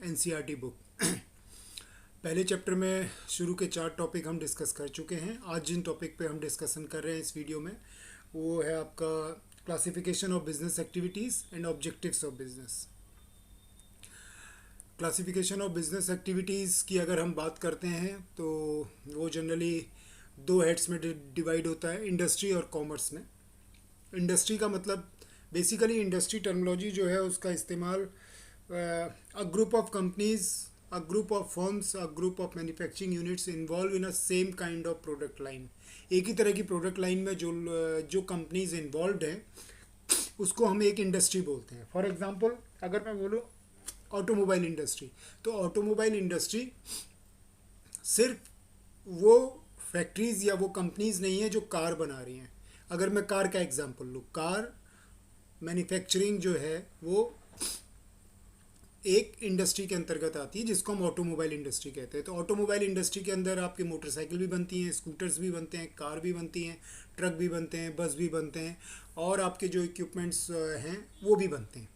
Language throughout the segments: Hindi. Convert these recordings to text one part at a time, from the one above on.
NCERT book. पहले चैप्टर में शुरू के 4 टॉपिक हम डिस्कस कर चुके हैं। आज जिन टॉपिक पे हम डिस्कशन कर रहे हैं इस वीडियो में वो है आपका classification of business activities and objectives of business. Classification of business activities की अगर हम बात करते हैं तो वो जनरली 2 हेड्स में डिवाइड होता है, इंडस्ट्री और कॉमर्स में। इंडस्ट्री का मतलब बेसिकली इंडस्ट्री टर्मिनोलॉजी जो है उसका इस्तेमाल a group of companies, a group of firms, a group of manufacturing units involve in a same kind of product line. एक ही तरह की प्रोडक्ट लाइन में जो कंपनीज इन्वॉल्व हैं उसको हम एक इंडस्ट्री बोलते हैं। फॉर एग्जांपल अगर मैं बोलूँ ऑटोमोबाइल इंडस्ट्री, तो ऑटोमोबाइल इंडस्ट्री सिर्फ वो फैक्ट्रीज़ या वो कंपनीज नहीं है जो कार बना रही हैं। अगर मैं कार का एग्जांपल लूँ, कार मैन्युफैक्चरिंग जो है वो एक इंडस्ट्री के अंतर्गत आती है जिसको हम ऑटोमोबाइल इंडस्ट्री कहते हैं। तो ऑटोमोबाइल इंडस्ट्री के अंदर आपके मोटरसाइकिल भी बनती हैं, स्कूटर्स भी बनते हैं, कार भी बनती हैं, ट्रक भी बनते हैं, बस भी बनते हैं और आपके जो इक्विपमेंट्स हैं वो भी बनते हैं।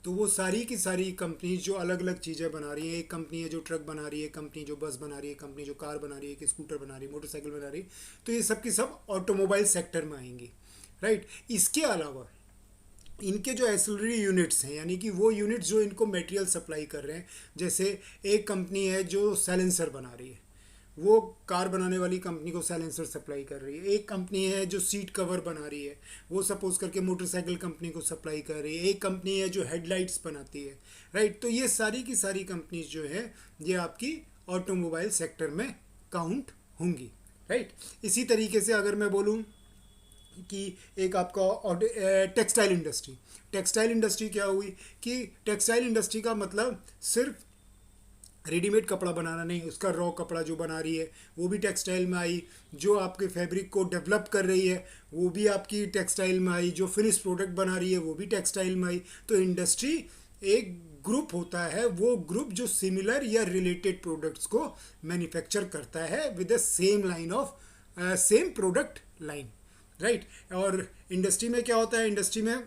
तो वो सारी की सारी कंपनीज जो अलग अलग चीज़ें बना रही हैं, एक कंपनी है जो ट्रक बना रही है, कंपनी जो बस बना रही है, कंपनी जो कार बना रही है, एक स्कूटर बना रही है, मोटरसाइकिल बना रही है, तो ये सब की सब ऑटोमोबाइल सेक्टर में आएंगी, राइट। इसके अलावा इनके जो एसिलरी यूनिट्स हैं, यानी कि वो यूनिट्स जो इनको मटेरियल सप्लाई कर रहे हैं, जैसे एक कंपनी है जो साइलेंसर बना रही है, वो कार बनाने वाली कंपनी को साइलेंसर सप्लाई कर रही है। एक कंपनी है जो सीट कवर बना रही है, वो सपोज करके मोटरसाइकिल कंपनी को सप्लाई कर रही है। एक कंपनी है जो हेडलाइट्स बनाती है, राइट। तो ये सारी की सारी कंपनीज जो है ये आपकी ऑटोमोबाइल सेक्टर में काउंट होंगी, राइट। इसी तरीके से अगर मैं बोलूँ कि एक आपका टेक्सटाइल इंडस्ट्री, टेक्सटाइल इंडस्ट्री क्या हुई कि टेक्सटाइल इंडस्ट्री का मतलब सिर्फ रेडीमेड कपड़ा बनाना नहीं, उसका रॉ कपड़ा जो बना रही है वो भी टेक्सटाइल में आई, जो आपके फैब्रिक को डेवलप कर रही है वो भी आपकी टेक्सटाइल में आई, जो फिनिश प्रोडक्ट बना रही है वो भी टेक्सटाइल में आई। तो इंडस्ट्री एक ग्रुप होता है, वो ग्रुप जो सिमिलर या रिलेटेड प्रोडक्ट्स को मैन्युफैक्चर करता है with the same line of same product line, right. और इंडस्ट्री में क्या होता है, इंडस्ट्री में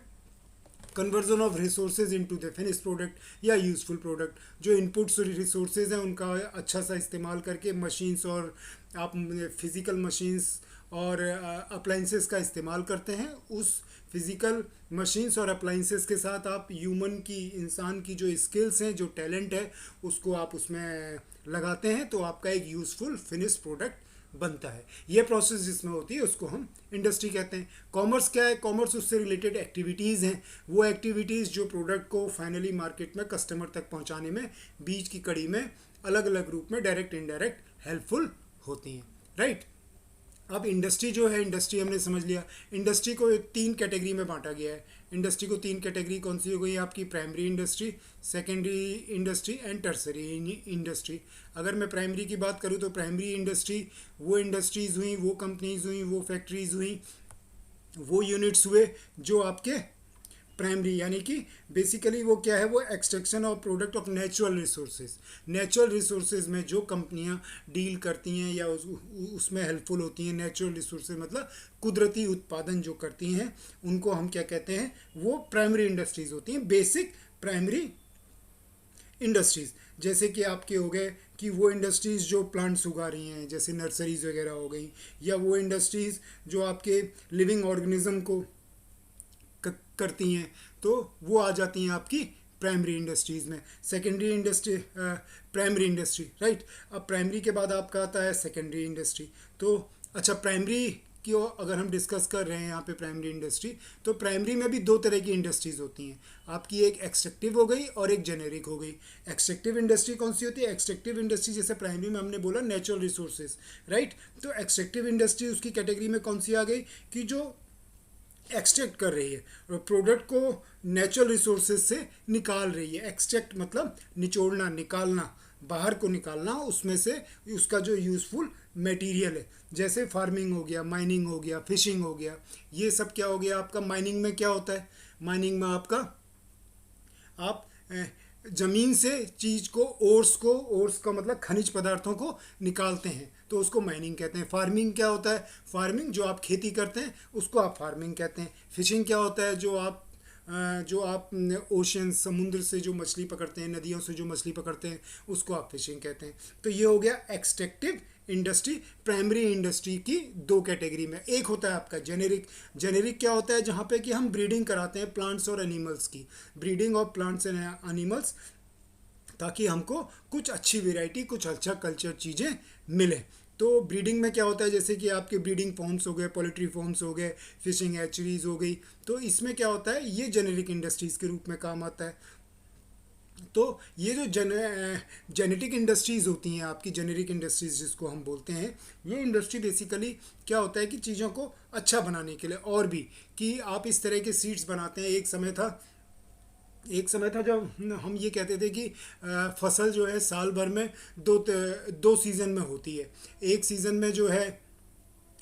conversion of resources into the finish product या यूजफुल प्रोडक्ट। जो इनपुट्स रिसोर्सेज हैं उनका अच्छा सा इस्तेमाल करके मशीन्स और आप फिज़िकल मशीन्स और अप्लाइंसेस का इस्तेमाल करते हैं। उस फिज़िकल मशीन्स और अप्लाइंसेस के साथ आप ह्यूमन की, इंसान की जो स्किल्स हैं, जो टैलेंट है, उसको आप उसमें लगाते हैं, तो आपका एक यूज़फुल फिनिश प्रोडक्ट बनता है। ये प्रोसेस जिसमें होती है उसको हम इंडस्ट्री कहते हैं। कॉमर्स क्या है, कॉमर्स उससे रिलेटेड एक्टिविटीज़ हैं, वो एक्टिविटीज़ जो प्रोडक्ट को फाइनली मार्केट में कस्टमर तक पहुंचाने में बीच की कड़ी में अलग अलग रूप में डायरेक्ट इनडायरेक्ट हेल्पफुल होती हैं, राइट। अब इंडस्ट्री जो है, इंडस्ट्री हमने समझ लिया। इंडस्ट्री को 3 कैटेगरी में बांटा गया है। इंडस्ट्री को 3 कैटेगरी कौन सी हो गई आपकी, primary industry, secondary industry and tertiary industry. अगर मैं प्राइमरी की बात करूँ तो प्राइमरी इंडस्ट्री वो इंडस्ट्रीज़ हुई, वो कंपनीज हुई, वो फैक्ट्रीज़ हुई, वो यूनिट्स हुए जो आपके प्राइमरी, यानी कि बेसिकली वो क्या है, वो extraction of product of natural resources. Natural resources में जो कंपनियां डील करती हैं या उसमें हेल्पफुल होती हैं, नेचुरल रिसोर्सेज मतलब कुदरती उत्पादन जो करती हैं, उनको हम क्या कहते हैं, वो प्राइमरी इंडस्ट्रीज होती हैं, बेसिक प्राइमरी इंडस्ट्रीज़। जैसे कि आपके हो गए कि वो इंडस्ट्रीज़ जो प्लांट्स उगा रही हैं, जैसे नर्सरीज़ वगैरह हो गई, या वो इंडस्ट्रीज़ जो आपके लिविंग ऑर्गेनिज्म को करती हैं, तो वो आ जाती हैं आपकी प्राइमरी इंडस्ट्रीज़ में। Secondary industry, primary industry, right. अब प्राइमरी के बाद आपका आता है सेकेंडरी इंडस्ट्री। तो अच्छा, प्राइमरी की अगर हम डिस्कस कर रहे हैं यहाँ पे प्राइमरी इंडस्ट्री, तो प्राइमरी में भी 2 तरह की इंडस्ट्रीज़ होती हैं आपकी, एक एक्सट्रैक्टिव हो गई और एक जेनेरिक हो गई। एक्सट्रैक्टिव इंडस्ट्री कौन सी होती है, एक्सट्रैक्टिव इंडस्ट्री जैसे प्राइमरी में हमने बोला नेचुरल रिसोर्सेज, राइट। तो एक्सट्रैक्टिव इंडस्ट्री उसकी कैटेगरी में कौन सी आ गई कि जो एक्सट्रैक्ट कर रही है और प्रोडक्ट को नेचुरल रिसोर्सेज से निकाल रही है। एक्सट्रैक्ट मतलब निचोड़ना, निकालना, बाहर को निकालना उसमें से उसका जो यूज़फुल मटेरियल है। जैसे फार्मिंग हो गया, माइनिंग हो गया, फिशिंग हो गया, ये सब क्या हो गया आपका। माइनिंग में क्या होता है, माइनिंग में आपका आप ज़मीन से चीज़ को, ओर्स का मतलब खनिज पदार्थों को निकालते हैं, तो उसको माइनिंग कहते हैं। फार्मिंग क्या होता है, फार्मिंग जो आप खेती करते हैं उसको आप फार्मिंग कहते हैं। फिशिंग क्या होता है, जो आप जो आप ओशन समुद्र से जो मछली पकड़ते हैं, नदियों से जो मछली पकड़ते हैं, उसको आप फिशिंग कहते हैं। तो ये हो गया एक्सट्रैक्टिव इंडस्ट्री। प्राइमरी इंडस्ट्री की दो कैटेगरी में, एक होता है आपका जेनेरिक। जेनेरिक क्या होता है? जहाँ पे कि हम ब्रीडिंग कराते हैं प्लांट्स और एनिमल्स की, breeding of plants and animals, ताकि हमको कुछ अच्छी वैरायटी, कुछ अच्छा कल्चर चीज़ें मिले। तो ब्रीडिंग में क्या होता है, जैसे कि आपके ब्रीडिंग फॉर्म्स हो गए, पोल्ट्री फॉर्म्स हो गए, फिशिंग हैचरीज हो गई, तो इसमें क्या होता है, ये जेनेरिक इंडस्ट्रीज़ के रूप में काम आता है। तो ये जो जेनेटिक इंडस्ट्रीज़ होती हैं आपकी, जेनेरिक इंडस्ट्रीज़ जिसको हम बोलते हैं, ये इंडस्ट्री बेसिकली क्या होता है कि चीज़ों को अच्छा बनाने के लिए, और भी कि आप इस तरह के सीड्स बनाते हैं। एक समय था जब हम ये कहते थे कि फसल जो है साल भर में दो सीज़न में होती है। एक सीज़न में जो है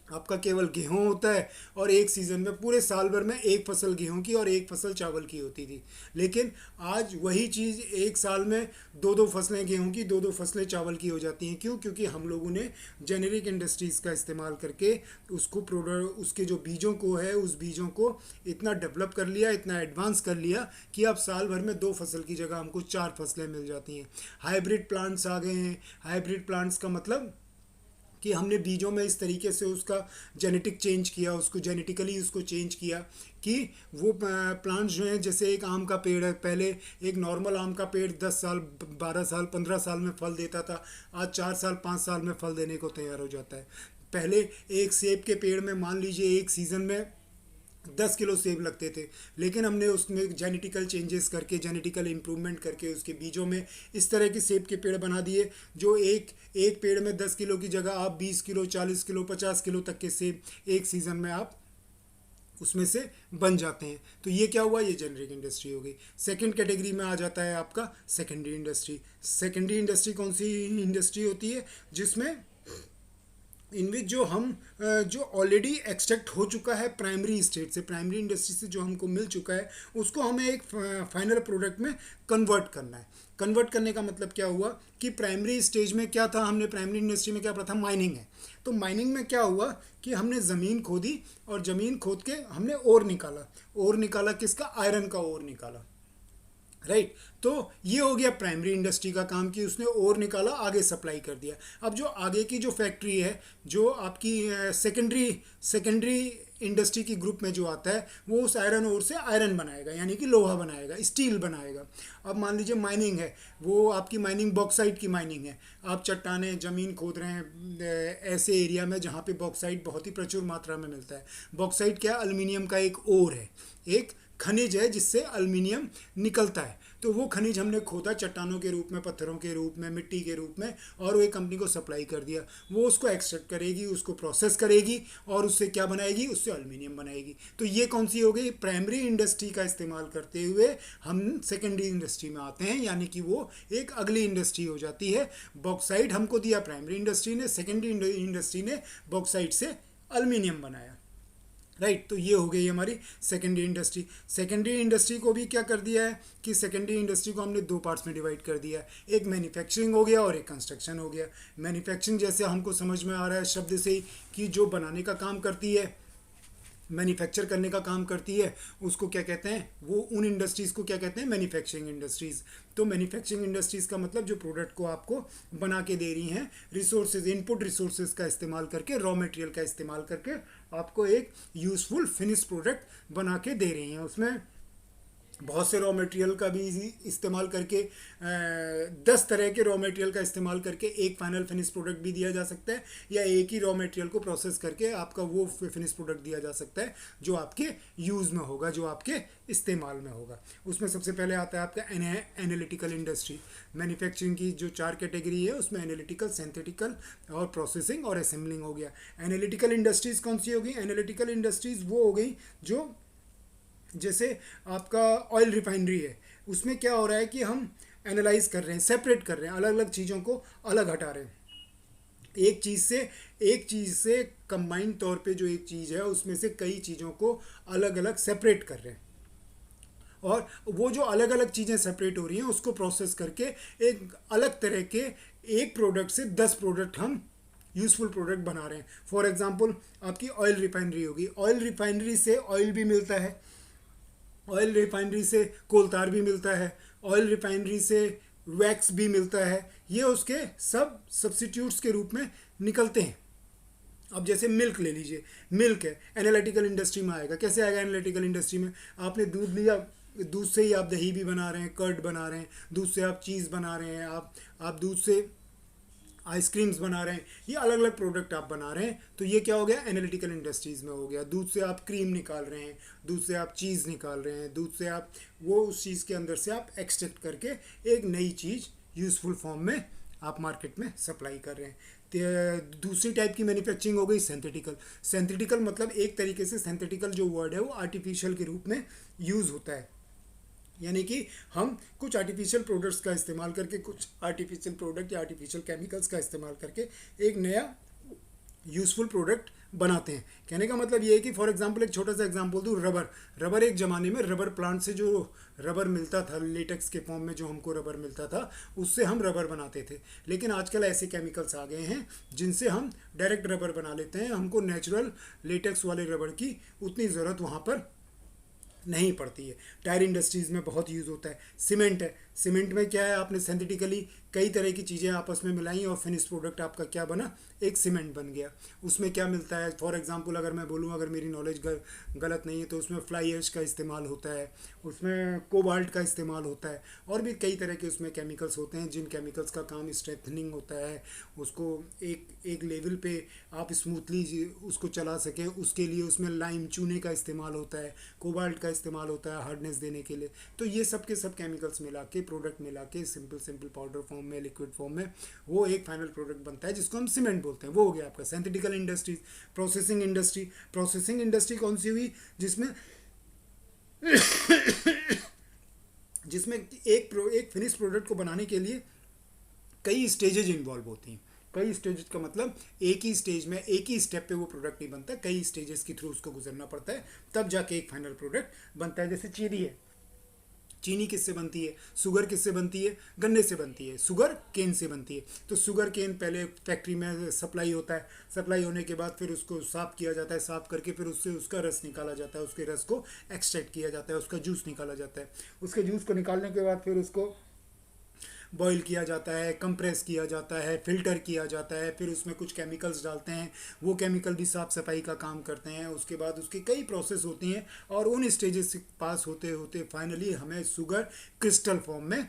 आपका केवल गेहूं होता है, और एक सीज़न में पूरे साल भर में एक फसल गेहूं की और एक फसल चावल की होती थी। लेकिन आज वही चीज़ एक साल में दो दो फसलें गेहूं की, दो दो फसलें चावल की हो जाती हैं। क्यों? क्योंकि हम लोगों ने जेनेरिक इंडस्ट्रीज़ का इस्तेमाल करके उसको प्रोडक्ट, उसके जो बीजों को है, उस बीजों को इतना डेवलप कर लिया, इतना एडवांस कर लिया कि अब साल भर में दो फसल की जगह हमको चार फसलें मिल जाती हैं। हाइब्रिड प्लांट्स आ गए हैं। हाइब्रिड प्लांट्स का मतलब कि हमने बीजों में इस तरीके से उसका जेनेटिक चेंज किया, उसको जेनेटिकली उसको चेंज किया कि वो प्लांट्स जो हैं, जैसे एक आम का पेड़ है, पहले एक नॉर्मल आम का पेड़ 10 साल 12 साल 15 साल में फल देता था, आज 4 साल 5 साल में फल देने को तैयार हो जाता है। पहले एक सेब के पेड़ में मान लीजिए एक सीज़न में 10 किलो सेब लगते थे, लेकिन हमने उसमें जेनेटिकल चेंजेस करके, जेनेटिकल इम्प्रूवमेंट करके उसके बीजों में इस तरह के सेब के पेड़ बना दिए, जो एक एक पेड़ में 10 किलो की जगह आप 20 किलो 40 किलो 50 किलो तक के सेब एक सीज़न में आप उसमें से बन जाते हैं। तो ये क्या हुआ? ये जेनरिक इंडस्ट्री हो गई। सेकंड कैटेगरी में आ जाता है आपका सेकेंडरी इंडस्ट्री। सेकेंडरी इंडस्ट्री कौन सी इंडस्ट्री होती है? जिसमें इनमें जो हम जो ऑलरेडी एक्सट्रैक्ट हो चुका है प्राइमरी स्टेट से, प्राइमरी इंडस्ट्री से जो हमको मिल चुका है, उसको हमें एक फाइनल प्रोडक्ट में कन्वर्ट करना है। कन्वर्ट करने का मतलब क्या हुआ कि प्राइमरी स्टेज में क्या था, हमने प्राइमरी इंडस्ट्री में क्या पढ़ा था? माइनिंग है। तो माइनिंग में क्या हुआ कि हमने ज़मीन खोदी, और ज़मीन खोद के हमने ओर निकाला। ओर निकाला किसका? आयरन का ओर निकाला, राइट। तो ये हो गया प्राइमरी इंडस्ट्री का काम कि उसने ओर निकाला, आगे सप्लाई कर दिया। अब जो आगे की जो फैक्ट्री है, जो आपकी सेकेंडरी इंडस्ट्री की ग्रुप में जो आता है, वो उस आयरन ओर से आयरन बनाएगा, यानी कि लोहा बनाएगा, स्टील बनाएगा। अब मान लीजिए माइनिंग है, वो आपकी माइनिंग बॉक्साइट की माइनिंग है। आप चट्टाने ज़मीन खोद रहे हैं ऐसे एरिया में जहाँ पे बॉक्साइट बहुत ही प्रचुर मात्रा में मिलता है। बॉक्साइट क्या? एल्युमिनियम का एक ओर है, एक खनिज है जिससे एल्युमिनियम निकलता है। तो वो खनिज हमने खोदा चट्टानों के रूप में, पत्थरों के रूप में, मिट्टी के रूप में, और वो एक कंपनी को सप्लाई कर दिया। वो उसको एक्सट्रैक्ट करेगी, उसको प्रोसेस करेगी, और उससे क्या बनाएगी? उससे एल्युमिनियम बनाएगी। तो ये कौन सी हो गई? प्राइमरी इंडस्ट्री का इस्तेमाल करते हुए हम सेकेंडरी इंडस्ट्री में आते हैं, यानी कि वो एक अगली इंडस्ट्री हो जाती है। बॉक्साइट हमको दिया प्राइमरी इंडस्ट्री ने, सेकेंडरी इंडस्ट्री ने बॉक्साइट से एल्युमिनियम बनाया, राइट। तो ये हो गई हमारी सेकेंडरी इंडस्ट्री। सेकेंडरी इंडस्ट्री को भी क्या कर दिया है कि सेकेंडरी इंडस्ट्री को हमने दो पार्ट्स में डिवाइड कर दिया है। एक मैन्युफैक्चरिंग हो गया और एक कंस्ट्रक्शन हो गया। मैन्युफैक्चरिंग जैसे हमको समझ में आ रहा है शब्द से ही कि जो बनाने का काम करती है, मैन्युफैक्चर करने का काम करती है, उसको क्या कहते हैं? वो उन इंडस्ट्रीज़ को क्या कहते हैं? Manufacturing industries. तो मैन्युफैक्चरिंग इंडस्ट्रीज़ का मतलब जो प्रोडक्ट को आपको बना के दे रही हैं, रिसोर्सेज, इनपुट रिसोर्सेज का इस्तेमाल करके, रॉ मटेरियल का इस्तेमाल करके आपको एक यूज़फुल फिनिश प्रोडक्ट बना के दे रही हैं। उसमें बहुत से रॉ मटेरियल का भी इस्तेमाल करके 10 तरह के रॉ मटेरियल का इस्तेमाल करके एक फाइनल फिनिश प्रोडक्ट भी दिया जा सकता है, या एक ही रॉ मटेरियल को प्रोसेस करके आपका वो फिनिश प्रोडक्ट दिया जा सकता है जो आपके यूज़ में होगा, जो आपके इस्तेमाल में होगा। उसमें सबसे पहले आता है आपका एनालिटिकल इंडस्ट्री। मैन्युफैक्चरिंग की जो 4 कैटेगरी है, उसमें एनालिटिकल, सिंथेटिकल और प्रोसेसिंग और असेंबलिंग हो गया। एनालिटिकल इंडस्ट्रीज़ कौन सी होगी? एनालिटिकल इंडस्ट्रीज़ वो हो गई जो, जैसे आपका ऑयल रिफाइनरी है, उसमें क्या हो रहा है कि हम एनालाइज कर रहे हैं, सेपरेट कर रहे हैं, अलग अलग चीज़ों को अलग हटा रहे हैं। एक चीज़ से कंबाइंड तौर पे जो एक चीज़ है, उसमें से कई चीज़ों को अलग अलग सेपरेट कर रहे हैं, और वो जो अलग अलग चीज़ें सेपरेट हो रही हैं उसको प्रोसेस करके एक अलग तरह के एक प्रोडक्ट से 10 प्रोडक्ट हम यूज़फुल प्रोडक्ट बना रहे हैं। फॉर एग्जांपल आपकी ऑयल रिफाइनरी होगी, ऑयल रिफाइनरी से ऑयल भी मिलता है, ऑयल रिफाइनरी से कोल तार भी मिलता है, ऑयल रिफाइनरी से वैक्स भी मिलता है, ये उसके सब सब्सिट्यूट्स के रूप में निकलते हैं। अब जैसे मिल्क ले लीजिए, मिल्क है एनालिटिकल इंडस्ट्री में आएगा। कैसे आएगा एनालिटिकल इंडस्ट्री में? आपने दूध लिया, दूध से ही आप दही भी बना रहे हैं, कर्ड बना रहे हैं, दूध से आप चीज़ बना रहे हैं, आप दूध से आइसक्रीम्स बना रहे हैं, ये अलग अलग प्रोडक्ट आप बना रहे हैं, तो ये क्या हो गया एनालिटिकल इंडस्ट्रीज़ में हो गया। दूध से आप क्रीम निकाल रहे हैं, दूध से आप चीज़ निकाल रहे हैं, दूध से आप वो उस चीज़ के अंदर से आप एक्सट्रैक्ट करके एक नई चीज़ यूज़फुल फॉर्म में आप मार्केट में सप्लाई कर रहे हैं। तो दूसरी टाइप की मैन्युफैक्चरिंग हो गई सिंथेटिकल। सिंथेटिकल मतलब एक तरीके से सिंथेटिकल जो वर्ड है वो आर्टिफिशियल के रूप में यूज़ होता है, यानी कि हम कुछ आर्टिफिशियल प्रोडक्ट्स का इस्तेमाल करके, कुछ आर्टिफिशियल प्रोडक्ट या आर्टिफिशियल केमिकल्स का इस्तेमाल करके एक नया यूज़फुल प्रोडक्ट बनाते हैं। कहने का मतलब ये है कि फॉर एग्जांपल एक छोटा सा एग्जांपल दूँ, रबर एक ज़माने में रबर प्लांट से जो रबर मिलता था लेटेक्स के फॉर्म में, जो हमको रबर मिलता था उससे हम रबर बनाते थे। लेकिन आजकल ऐसे केमिकल्स आ गए हैं जिनसे हम डायरेक्ट रबर बना लेते हैं, हमको नेचुरल लेटेक्स वाले रबर की उतनी ज़रूरत वहाँ पर नहीं पड़ती है। टायर इंडस्ट्रीज़ में बहुत यूज़ होता है। सीमेंट है, सीमेंट में क्या है, आपने सिंथेटिकली कई तरह की चीज़ें आपस में मिलाई और फिनिश प्रोडक्ट आपका क्या बना, एक सीमेंट बन गया। उसमें क्या मिलता है, फॉर एग्जांपल अगर मैं बोलूँ, अगर मेरी नॉलेज गलत नहीं है तो उसमें फ्लाई ऐश का इस्तेमाल होता है, उसमें कोबाल्ट का इस्तेमाल होता है, और भी कई तरह के उसमें केमिकल्स होते हैं जिन केमिकल्स का काम स्ट्रेंथनिंग होता है, उसको एक लेवल पे आप स्मूथली उसको चला सकें, उसके लिए उसमें लाइम चूने का इस्तेमाल होता है, कोबाल्ट का इस्तेमाल होता है हार्डनेस देने के लिए। तो ये सब के सब केमिकल्स मिला के, प्रोडक्ट मिला के, सिंपल पाउडर फॉर्म में, लिक्विड फॉर्म में, वो एक फाइनल प्रोडक्ट बनता है जिसको हम सीमेंट बोलते हैं। वो हो गया आपका सिंथेटिकल इंडस्ट्रीज। प्रोसेसिंग इंडस्ट्री कौन सी हुई, जिसमें एक फिनिश प्रोडक्ट को बनाने के लिए कई स्टेजेज इन्वॉल्व होती हैं। कई स्टेजेस का मतलब एक ही स्टेज में, एक ही स्टेप पे वो प्रोडक्ट नहीं बनता, कई स्टेजेस के थ्रू उसको गुजरना पड़ता है, तब जाके एक फाइनल प्रोडक्ट बनता है। जैसे चीनी है, चीनी किससे बनती है, शुगर किससे बनती है, गन्ने से बनती है, शुगर केन से बनती है। तो शुगर केन पहले फैक्ट्री में सप्लाई होता है, सप्लाई होने के बाद फिर उसको साफ़ किया जाता है, साफ़ करके फिर उससे उसका रस निकाला जाता है, उसके रस को एक्सट्रैक्ट किया जाता है, उसका जूस निकाला जाता है। उसके जूस को निकालने के बाद फिर उसको बॉईल किया जाता है, कंप्रेस किया जाता है, फिल्टर किया जाता है, फिर उसमें कुछ केमिकल्स डालते हैं, वो केमिकल भी साफ़ सफाई का काम करते हैं। उसके बाद उसकी कई प्रोसेस होती हैं और उन स्टेजेस से पास होते होते फाइनली हमें शुगर क्रिस्टल फॉर्म में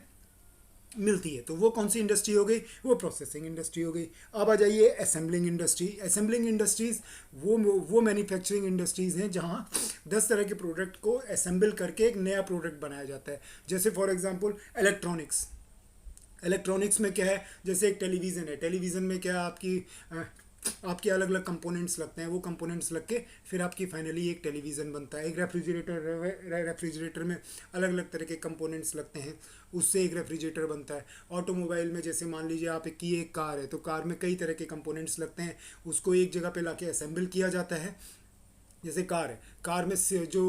मिलती है। तो वो कौन सी इंडस्ट्री हो गई, वो प्रोसेसिंग इंडस्ट्री हो गई। अब आ जाइए असेंबलिंग इंडस्ट्री। असेंबलिंग इंडस्ट्रीज़ वो मैन्युफैक्चरिंग इंडस्ट्रीज़ हैं जहाँ 10 तरह के प्रोडक्ट को असेंबल करके एक नया प्रोडक्ट बनाया जाता है। जैसे फॉर एग्जांपल इलेक्ट्रॉनिक्स में क्या है, जैसे एक टेलीविज़न है, टेलीविज़न में क्या है, आपके अलग अलग कंपोनेंट्स लगते हैं, वो कंपोनेंट्स लग के फिर आपकी फाइनली एक टेलीविज़न बनता है। एक रेफ्रिजरेटर में अलग अलग तरह के कंपोनेंट्स लगते हैं, उससे एक रेफ्रिजरेटर बनता है। ऑटोमोबाइल में जैसे मान लीजिए आप की एक कार है, तो कार में कई तरह के कंपोनेंट्स लगते हैं, उसको एक जगह पे लाके असेंबल किया जाता है। जैसे कार है, कार में से जो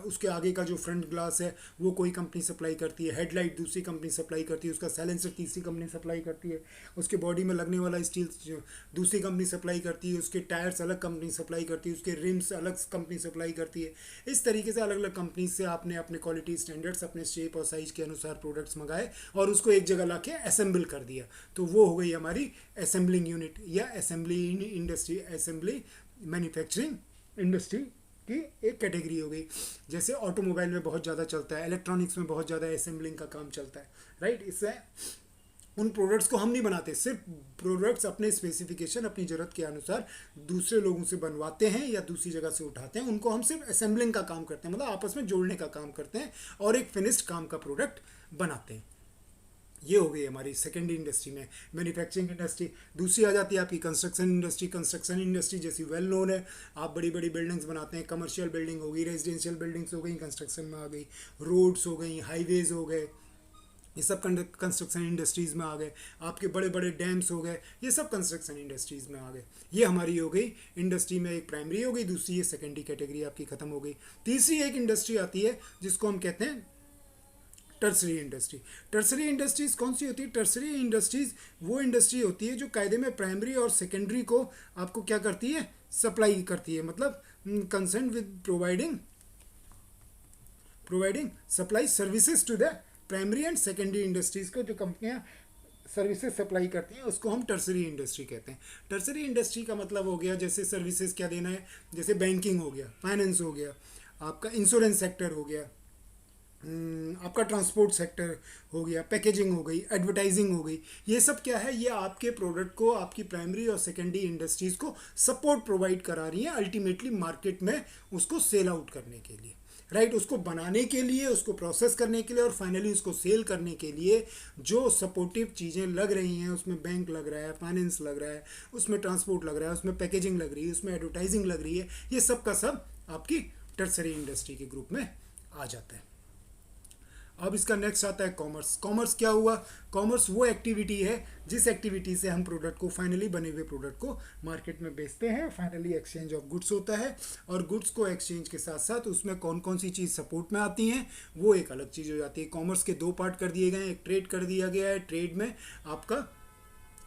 उसके आगे का जो फ्रंट ग्लास है वो कोई कंपनी सप्लाई करती है, हेडलाइट दूसरी कंपनी सप्लाई करती है, उसका साइलेंसर तीसरी कंपनी सप्लाई करती है, उसके बॉडी में लगने वाला स्टील जो दूसरी कंपनी सप्लाई करती है, उसके टायर्स अलग कंपनी सप्लाई करती है, उसके रिम्स अलग कंपनी सप्लाई करती है। इस तरीके से अलग अलग कंपनी से आपने अपने क्वालिटी स्टैंडर्ड्स, अपने शेप और साइज़ के अनुसार प्रोडक्ट्स मंगाए और उसको एक जगह ला के असेंबल कर दिया। तो वो हो गई हमारी असेंबलिंग यूनिट या assembly industry, assembly manufacturing industry की एक कैटेगरी हो गई। जैसे ऑटोमोबाइल में बहुत ज़्यादा चलता है, इलेक्ट्रॉनिक्स में बहुत ज़्यादा असेंबलिंग का काम चलता है, राइट। इससे उन प्रोडक्ट्स को हम नहीं बनाते, सिर्फ प्रोडक्ट्स अपने स्पेसिफिकेशन, अपनी ज़रूरत के अनुसार दूसरे लोगों से बनवाते हैं या दूसरी जगह से उठाते हैं, उनको हम सिर्फ असेंबलिंग का काम करते हैं, मतलब आपस में जोड़ने का काम करते हैं और एक फिनिश्ड काम का प्रोडक्ट बनाते हैं। ये हो गई हमारी सेकेंड इंडस्ट्री में मैन्युफैक्चरिंग इंडस्ट्री। दूसरी आ जाती है आपकी कंस्ट्रक्शन इंडस्ट्री। कंस्ट्रक्शन इंडस्ट्री जैसी वेल नोन है, आप बड़ी बड़ी बिल्डिंग्स बनाते हैं, कमर्शियल बिल्डिंग हो गई, रेजिडेंशियल बिल्डिंग्स हो गई, कंस्ट्रक्शन में आ गई, रोड्स हो गई, हाईवेज हो गए, ये सब कंस्ट्रक्शन इंडस्ट्रीज़ में आ गए। आपके बड़े बड़े डैम्स हो गए, ये सब कंस्ट्रक्शन इंडस्ट्रीज़ में आ गए। ये हमारी हो गई इंडस्ट्री में एक प्राइमरी हो गई, दूसरी ये सेकेंडरी कैटेगरी आपकी ख़त्म हो गई। तीसरी एक इंडस्ट्री आती है जिसको हम कहते हैं टर्सरी इंडस्ट्री। टर्सरी इंडस्ट्रीज कौन सी होती है, टर्सरी इंडस्ट्रीज वो इंडस्ट्री होती है जो कायदे में प्राइमरी और सेकेंडरी को आपको क्या करती है, सप्लाई करती है, मतलब concern with providing supply services to the primary and secondary industries को, जो कंपनियां सर्विसेज सप्लाई करती हैं उसको हम टर्सरी इंडस्ट्री कहते हैं। टर्सरी इंडस्ट्री का मतलब हो गया जैसे सर्विसेज क्या देना है, जैसे बैंकिंग हो गया, फाइनेंस हो गया, आपका इंश्योरेंस सेक्टर हो गया, आपका ट्रांसपोर्ट सेक्टर हो गया, पैकेजिंग हो गई, एडवर्टाइजिंग हो गई। ये सब क्या है, ये आपके प्रोडक्ट को आपकी प्राइमरी और सेकेंडरी इंडस्ट्रीज़ को सपोर्ट प्रोवाइड करा रही हैं अल्टीमेटली मार्केट में उसको सेल आउट करने के लिए, राइट। उसको बनाने के लिए, उसको प्रोसेस करने के लिए और फाइनली उसको सेल करने के लिए जो सपोर्टिव चीज़ें लग रही हैं, उसमें बैंक लग रहा है, फाइनेंस लग रहा है, उसमें ट्रांसपोर्ट लग रहा है, उसमें पैकेजिंग लग रही है, उसमें एडवर्टाइजिंग लग रही है, ये सब का सब आपकी टर्सरी इंडस्ट्री के ग्रुप में आ जाता है। अब इसका नेक्स्ट आता है कॉमर्स। कॉमर्स क्या हुआ? कॉमर्स वो एक्टिविटी है जिस एक्टिविटी से हम प्रोडक्ट को, फाइनली बने हुए प्रोडक्ट को मार्केट में बेचते हैं। फाइनली एक्सचेंज ऑफ गुड्स होता है और गुड्स को एक्सचेंज के साथ साथ उसमें कौन कौन सी चीज़ सपोर्ट में आती हैं वो एक अलग चीज़ हो जाती है। कॉमर्स के दो पार्ट कर दिए गए हैं, एक ट्रेड कर दिया गया है। ट्रेड में आपका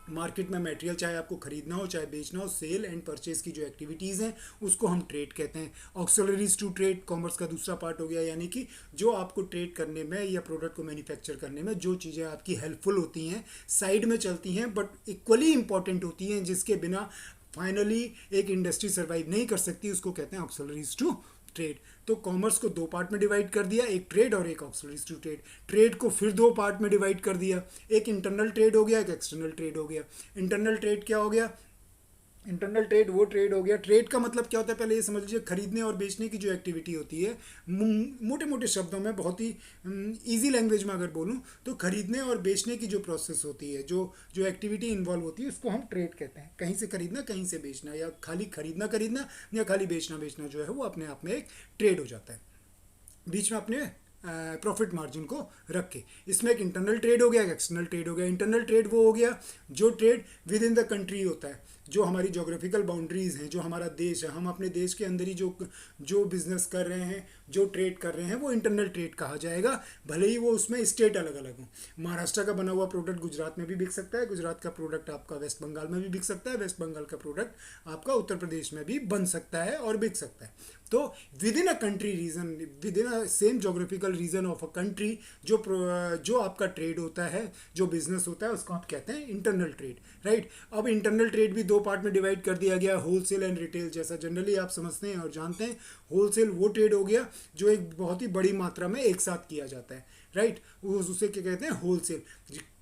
मार्केट में मटेरियल चाहे आपको खरीदना हो चाहे बेचना हो, सेल एंड परचेज की जो एक्टिविटीज़ हैं उसको हम ट्रेड कहते हैं। ऑक्सिलरीज टू ट्रेड कॉमर्स का दूसरा पार्ट हो गया, यानी कि जो आपको ट्रेड करने में या प्रोडक्ट को मैन्युफैक्चर करने में जो चीज़ें आपकी हेल्पफुल होती हैं, साइड में चलती हैं बट इक्वली इंपॉर्टेंट होती हैं, जिसके बिना फाइनली एक इंडस्ट्री सर्वाइव नहीं कर सकती, उसको कहते हैं ऑक्सिलरीज टू ट्रेड। तो कॉमर्स को दो पार्ट में डिवाइड कर दिया, एक ट्रेड और एक ऑक्सिलरीज टू ट्रेड। ट्रेड को फिर दो पार्ट में डिवाइड कर दिया, एक इंटरनल ट्रेड हो गया, एक एक्सटर्नल ट्रेड हो गया। इंटरनल ट्रेड क्या हो गया? इंटरनल ट्रेड वो ट्रेड हो गया, ट्रेड का मतलब क्या होता है पहले ये समझ लीजिए। खरीदने और बेचने की जो एक्टिविटी होती है, मोटे मोटे शब्दों में, बहुत ही इजी लैंग्वेज में अगर बोलूँ तो खरीदने और बेचने की जो प्रोसेस होती है, जो जो एक्टिविटी इन्वॉल्व होती है उसको हम ट्रेड कहते हैं। कहीं से खरीदना कहीं से बेचना, या खाली खरीदना या खाली बेचना जो है वो अपने आप में एक ट्रेड हो जाता है, बीच में अपने प्रॉफिट मार्जिन को रख के। इसमें एक इंटरनल ट्रेड हो गया, एक एक्सटर्नल ट्रेड हो गया। इंटरनल ट्रेड वो हो गया जो trade with in the country होता है, जो हमारी जोग्राफिकल बाउंड्रीज़ हैं, जो हमारा देश है, हम अपने देश के अंदर ही जो बिजनेस कर रहे हैं, जो ट्रेड कर रहे हैं, वो इंटरनल ट्रेड कहा जाएगा, भले ही वो उसमें स्टेट अलग अलग हो। महाराष्ट्र का बना हुआ प्रोडक्ट गुजरात में भी बिक सकता है, गुजरात का प्रोडक्ट आपका वेस्ट बंगाल में भी बिक सकता है, वेस्ट बंगाल का प्रोडक्ट आपका उत्तर प्रदेश में भी बन सकता है और बिक सकता है। तो with in a country reason, with in a same geographical region of a country, जो आपका ट्रेड होता है, जो बिजनेस होता है, उसको आप कहते हैं इंटरनल ट्रेड, राइट। अब इंटरनल ट्रेड भी दो पार्ट में डिवाइड कर दिया गया, होलसेल एंड रिटेल। जैसा जनरली आप समझते हैं और जानते हैं, होलसेल वो ट्रेड हो गया जो एक बहुत ही बड़ी मात्रा में एक साथ किया जाता है, राइट। उसे क्या कहते हैं? होलसेल।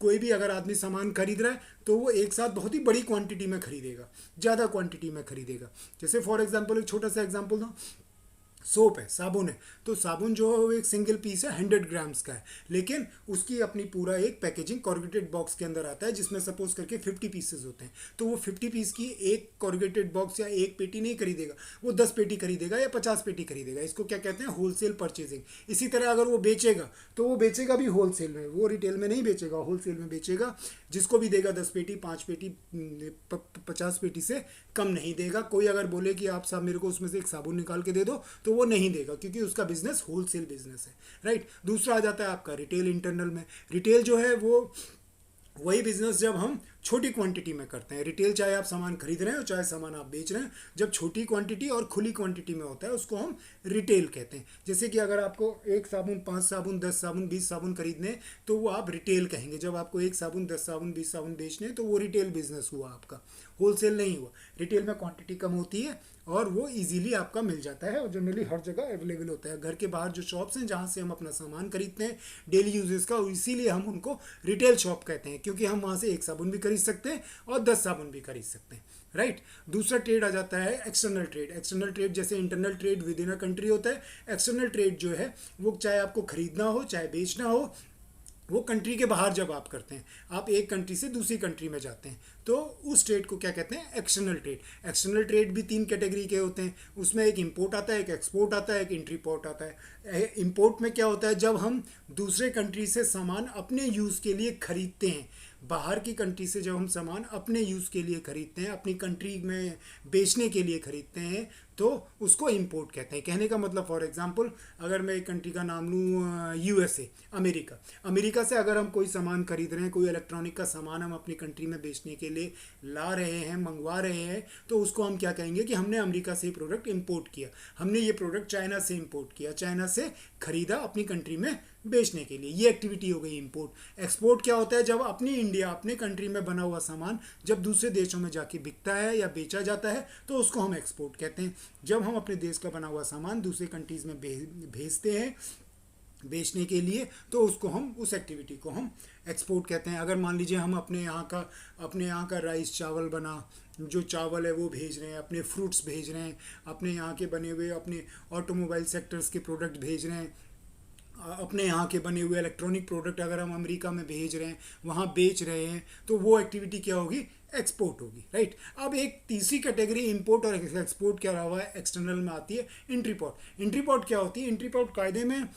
कोई भी अगर आदमी सामान खरीद रहा है तो वो एक साथ बहुत ही बड़ी क्वांटिटी में खरीदेगा, ज़्यादा क्वांटिटी में खरीदेगा। जैसे फॉर एग्जांपल, एक छोटा सा एग्जांपल दो, सोप है, साबुन है, तो साबुन जो है वो एक सिंगल पीस है, 100 ग्राम्स का है, लेकिन उसकी अपनी पूरा एक पैकेजिंग कॉर्गेटेड बॉक्स के अंदर आता है जिसमें सपोज करके 50 पीसेस होते हैं। तो वो 50 पीस की एक कॉर्गेटेड बॉक्स या एक पेटी नहीं खरीदेगा, वो 10 पेटी खरीदेगा या 50 पेटी खरीदेगा। इसको क्या कहते हैं? Wholesale purchasing. इसी तरह अगर वो बेचेगा तो वो बेचेगा भी होलसेल में, वो रिटेल में नहीं बेचेगा, होलसेल में बेचेगा। जिसको भी देगा 10 पेटी, 5 पेटी, 50 पेटी से कम नहीं देगा। कोई अगर बोले कि आप साहब मेरे को उसमें से एक साबुन निकाल के दे दो, तो वो नहीं देगा, क्योंकि उसका बिजनेस होलसेल बिजनेस है, राइट। दूसरा आ जाता है आपका रिटेल। इंटरनल में रिटेल जो है वो वही बिजनेस जब हम छोटी क्वांटिटी में करते हैं। रिटेल चाहे आप सामान खरीद रहे हो चाहे सामान आप बेच रहे हैं, जब छोटी क्वांटिटी और खुली क्वांटिटी में होता है उसको हम रिटेल कहते हैं। जैसे कि अगर आपको एक साबुन, 5 साबुन, 10 साबुन, 20 साबुन खरीदने तो वो आप रिटेल कहेंगे। जब आपको एक साबुन, 10 साबुन, 20 साबुन बेचने तो वो रिटेल बिजनेस हुआ आपका, होलसेल नहीं हुआ। रिटेल में क्वांटिटी कम होती है और वो इजीली आपका मिल जाता है और जनरली हर जगह अवेलेबल होता है। घर के बाहर जो शॉप्स हैं जहाँ से हम अपना सामान खरीदते हैं डेली यूजेस का, इसीलिए हम उनको रिटेल शॉप कहते हैं, क्योंकि हम वहाँ से एक साबुन भी खरीद सकते हैं और 10 साबुन भी खरीद सकते हैं, राइट। दूसरा ट्रेड आ जाता है एक्सटर्नल ट्रेड। एक्सटर्नल ट्रेड जैसे internal trade with in a country होता है, एक्सटर्नल ट्रेड जो है वो चाहे आपको खरीदना हो चाहे बेचना हो, वो कंट्री के बाहर जब आप करते हैं, आप एक कंट्री से दूसरी कंट्री में जाते हैं, तो उस ट्रेड को क्या कहते हैं? External trade. एक्सटर्नल ट्रेड भी 3 कैटेगरी के होते हैं, उसमें एक इंपोर्ट आता है, एक एक्सपोर्ट आता है, एक इंट्रीपोर्ट आता है। इंपोर्ट में क्या होता है? जब हम दूसरे कंट्री से सामान अपने यूज़ के लिए खरीदते हैं, बाहर की कंट्री से जब हम सामान अपने यूज़ के लिए खरीदते हैं, अपनी कंट्री में बेचने के लिए खरीदते हैं, तो उसको इंपोर्ट कहते हैं। कहने का मतलब फॉर एग्जांपल अगर मैं एक कंट्री का नाम लूँ यूएसए, अमेरिका। अमेरिका से अगर हम कोई सामान खरीद रहे हैं, कोई इलेक्ट्रॉनिक का सामान हम अपनी कंट्री में बेचने के लिए ला रहे हैं, मंगवा रहे हैं, तो उसको हम क्या कहेंगे कि हमने अमेरिका से प्रोडक्ट इंपोर्ट किया, हमने ये प्रोडक्ट चाइना से इंपोर्ट किया, चाइना से खरीदा अपनी कंट्री में बेचने के लिए। ये एक्टिविटी हो गई इंपोर्ट। एक्सपोर्ट क्या होता है? जब अपनी इंडिया, अपने कंट्री में बना हुआ सामान जब दूसरे देशों में जाके बिकता है या बेचा जाता है तो उसको हम एक्सपोर्ट कहते हैं। जब हम अपने देश का बना हुआ सामान दूसरे कंट्रीज़ में भेजते हैं बेचने के लिए, तो उसको हम, उस एक्टिविटी को हम एक्सपोर्ट कहते हैं। अगर मान लीजिए हम अपने यहाँ का राइस चावल बना, जो चावल है वो भेज रहे हैं, अपने फ्रूट्स भेज रहे हैं, अपने यहाँ के बने हुए अपने ऑटोमोबाइल सेक्टर्स के प्रोडक्ट भेज रहे हैं, अपने यहाँ के बने हुए इलेक्ट्रॉनिक प्रोडक्ट अगर हम अमेरिका में भेज रहे हैं, वहाँ बेच रहे हैं, तो वो एक्टिविटी क्या होगी? एक्सपोर्ट होगी, राइट। अब एक तीसरी कैटेगरी इंपोर्ट और एक्सपोर्ट क्या रहा है एक्सटर्नल में आती है, इंट्रीपोर्ट। इंट्रीपोर्ट क्या होती है? इंट्रीपोर्ट कायदे में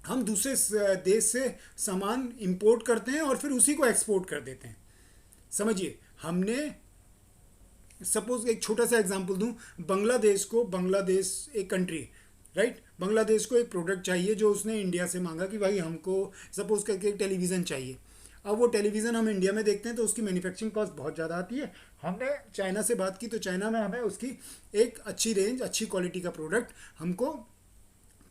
हम दूसरे देश से सामान इंपोर्ट करते हैं और फिर उसी को एक्सपोर्ट कर देते हैं। समझिए, हमने सपोज एक छोटा सा एग्जांपल दूं, बांग्लादेश एक कंट्री, राइट, बांग्लादेश को एक प्रोडक्ट चाहिए जो उसने इंडिया से मांगा कि भाई हमको सपोज करके एक टेलीविज़न चाहिए। अब वो टेलीविज़न हम इंडिया में देखते हैं तो उसकी मैन्युफैक्चरिंग कॉस्ट बहुत ज़्यादा आती है। हमने चाइना से बात की तो चाइना में हमें उसकी एक अच्छी रेंज, अच्छी क्वालिटी का प्रोडक्ट हमको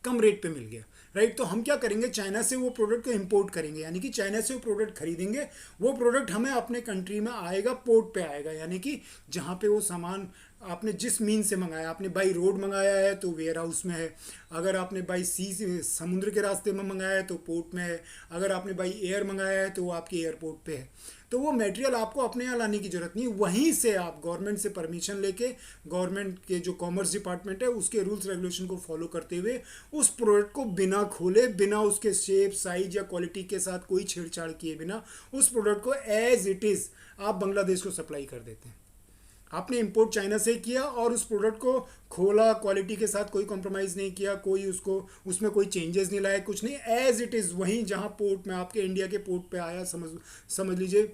कम रेट पे मिल गया, राइट। तो हम क्या करेंगे? चाइना से वो प्रोडक्ट को इंपोर्ट करेंगे, यानी कि चाइना से वो प्रोडक्ट खरीदेंगे। वो प्रोडक्ट हमें अपने कंट्री में आएगा, पोर्ट पे आएगा, यानी कि जहाँ पे वो सामान आपने जिस मीन से मंगाया, आपने बाई रोड मंगाया है तो वेयर हाउस में है, अगर आपने बाई सी समुद्र के रास्ते में मंगाया है तो पोर्ट में है, अगर आपने बाई एयर मंगाया है तो वो आपके एयरपोर्ट पे है। तो वो मटेरियल आपको अपने यहाँ लाने की ज़रूरत नहीं, वहीं से आप गवर्नमेंट से परमिशन लेके, गवर्नमेंट के जो कॉमर्स डिपार्टमेंट है उसके रूल्स रेगुलेशन को फॉलो करते हुए उस प्रोडक्ट को बिना खोले, बिना उसके शेप, साइज या क्वालिटी के साथ कोई छेड़छाड़ किए बिना उस प्रोडक्ट को एज इट इज़ आप बांग्लादेश को सप्लाई कर देते हैं। आपने इंपोर्ट चाइना से किया और उस प्रोडक्ट को खोला, क्वालिटी के साथ कोई कॉम्प्रोमाइज़ नहीं किया, कोई उसको उसमें कोई चेंजेस नहीं लाया, कुछ नहीं, एज इट इज़ वहीं जहाँ पोर्ट में आपके इंडिया के पोर्ट पे आया, समझ लीजिए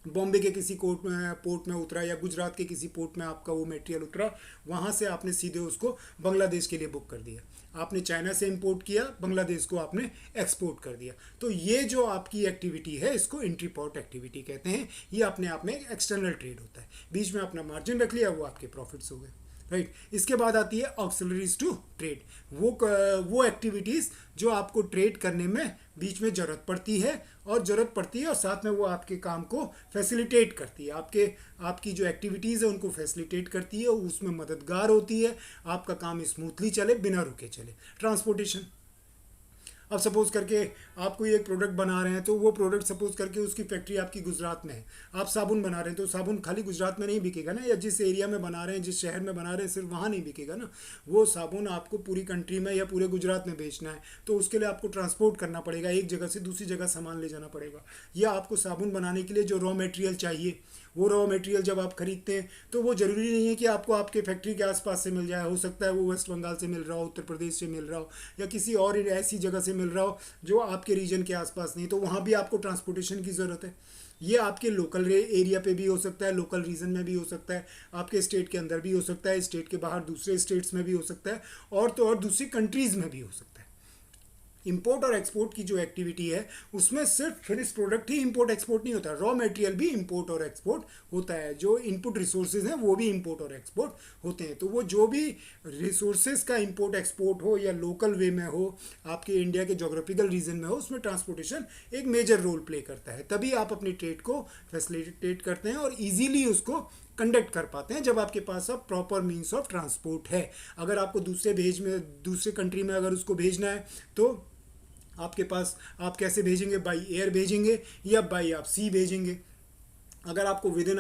बॉम्बे के किसी पोर्ट में उतरा या गुजरात के किसी पोर्ट में आपका वो मटेरियल उतरा, वहाँ से आपने सीधे उसको बांग्लादेश के लिए बुक कर दिया। आपने चाइना से इंपोर्ट किया, बांग्लादेश को आपने एक्सपोर्ट कर दिया। तो ये जो आपकी एक्टिविटी है इसको इंट्रीपोर्ट एक्टिविटी कहते हैं। ये अपने आप में एक एक्सटर्नल ट्रेड होता है, बीच में अपना मार्जिन रख लिया, वो आपके प्रॉफिट्स हो गए, राइट। इसके बाद आती है ऑक्सिलरीज टू ट्रेड, वो एक्टिविटीज़ जो आपको ट्रेड करने में बीच में ज़रूरत पड़ती है और साथ में वो आपके काम को फैसिलिटेट करती है, आपकी जो एक्टिविटीज़ है उनको फैसिलिटेट करती है, उसमें मददगार होती है, आपका काम स्मूथली चले, बिना रुके चले। ट्रांसपोर्टेशन, अब सपोज करके आप कोई एक प्रोडक्ट बना रहे हैं तो वो प्रोडक्ट सपोज करके उसकी फैक्ट्री आपकी गुजरात में है, आप साबुन बना रहे हैं तो साबुन खाली गुजरात में नहीं बिकेगा ना, या जिस एरिया में बना रहे हैं, जिस शहर में बना रहे हैं, सिर्फ वहाँ नहीं बिकेगा ना। वो साबुन आपको पूरी कंट्री में या पूरे गुजरात में बेचना है तो उसके लिए आपको ट्रांसपोर्ट करना पड़ेगा, एक जगह से दूसरी जगह सामान ले जाना पड़ेगा। या आपको साबुन बनाने के लिए जो रॉ मटेरियल चाहिए, वो रॉ मटेरियल जब आप खरीदते हैं तो वो ज़रूरी नहीं है कि आपको आपके फैक्ट्री के आसपास से मिल जाए, हो सकता है वो वेस्ट बंगाल से मिल रहा हो, उत्तर प्रदेश से मिल रहा हो, या किसी और ऐसी जगह से मिल रहा हो जो आपके रीजन के आसपास नहीं, तो वहाँ भी आपको ट्रांसपोर्टेशन की ज़रूरत है। ये आपके लोकल एरिया पे भी हो सकता है, लोकल रीजन में भी हो सकता है, आपके स्टेट के अंदर भी हो सकता है, स्टेट के बाहर दूसरे स्टेट्स में भी हो सकता है, और तो और दूसरी कंट्रीज़ में भी हो सकता है। इंपोर्ट और एक्सपोर्ट की जो एक्टिविटी है उसमें सिर्फ फिनिश प्रोडक्ट ही इंपोर्ट एक्सपोर्ट नहीं होता, रॉ मटेरियल भी इंपोर्ट और एक्सपोर्ट होता है, जो इनपुट रिसोर्सेज हैं वो भी इंपोर्ट और एक्सपोर्ट होते हैं। तो वो जो भी रिसोर्सेज का इंपोर्ट एक्सपोर्ट हो या लोकल वे में हो, आपके इंडिया के जोग्राफिकल रीजन में हो, उसमें ट्रांसपोर्टेशन एक मेजर रोल प्ले करता है। तभी आप अपनी ट्रेड को फैसिलिटेट करते हैं और ईजीली उसको कंडक्ट कर पाते हैं जब आपके पास अब प्रॉपर मीन्स ऑफ ट्रांसपोर्ट है। अगर आपको दूसरे कंट्री में अगर उसको भेजना है तो आपके पास, आप कैसे भेजेंगे? बाई एयर भेजेंगे या बाई आप सी भेजेंगे। अगर आपको विदिन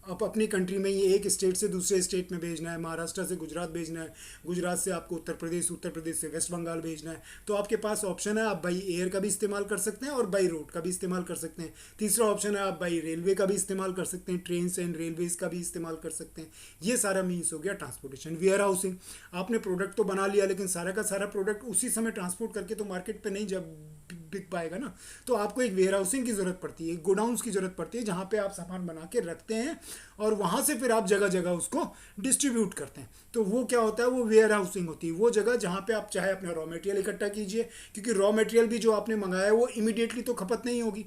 अब अपनी कंट्री में ही एक स्टेट से दूसरे स्टेट में भेजना है, महाराष्ट्र से गुजरात भेजना है, गुजरात से आपको उत्तर प्रदेश से वेस्ट बंगाल भेजना है, तो आपके पास ऑप्शन है, आप बाई एयर का भी इस्तेमाल कर सकते हैं और बाई रोड का भी इस्तेमाल कर सकते हैं। तीसरा ऑप्शन है आप बाई रेलवे का भी इस्तेमाल कर सकते हैं, ट्रेन एंड रेलवेज का भी इस्तेमाल कर सकते हैं। ये सारा मीन्स हो गया ट्रांसपोर्टेशन। वेयर हाउसिंग, आपने प्रोडक्ट तो बना लिया लेकिन सारा का सारा प्रोडक्ट उसी समय ट्रांसपोर्ट करके तो मार्केट पर नहीं जब बिक पाएगा ना, तो आपको एक वेयर हाउसिंग की ज़रूरत पड़ती है, गोडाउंस की ज़रूरत पड़ती है, जहाँ पे आप सामान बना के रखते हैं और वहाँ से फिर आप जगह जगह उसको डिस्ट्रीब्यूट करते हैं। तो वो क्या होता है, वो वेयर हाउसिंग होती है, वो जगह जहाँ पे आप चाहे अपना रॉ मटेरियल इकट्ठा कीजिए, क्योंकि रॉ मटेरियल भी जो आपने मंगाया है वो इमीडिएटली तो खपत नहीं होगी।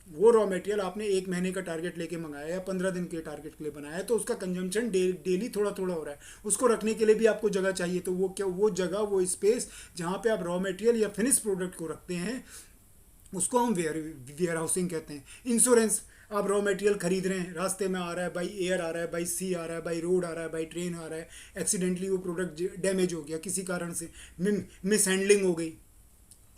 वो रॉ मटेरियल आपने 1 महीने का टारगेट लेके मंगाया या 15 दिन के टारगेट के लिए बनाया है, तो उसका कंजम्पशन डेली थोड़ा थोड़ा हो रहा है, उसको रखने के लिए भी आपको जगह चाहिए। तो वो क्या, वो जगह, वो स्पेस जहाँ पे आप रॉ मटेरियल या फिनिश प्रोडक्ट को रखते हैं, उसको हम वेयर हाउसिंग कहते हैं। इंश्योरेंस, आप रॉ मटेरियल खरीद रहे हैं, रास्ते में आ रहा है, बाई एयर आ रहा है, बाई सी आ रहा है, बाई रोड आ रहा है, बाई ट्रेन आ रहा है, एक्सीडेंटली वो प्रोडक्ट डैमेज हो गया किसी कारण से, मिस हैंडलिंग हो गई,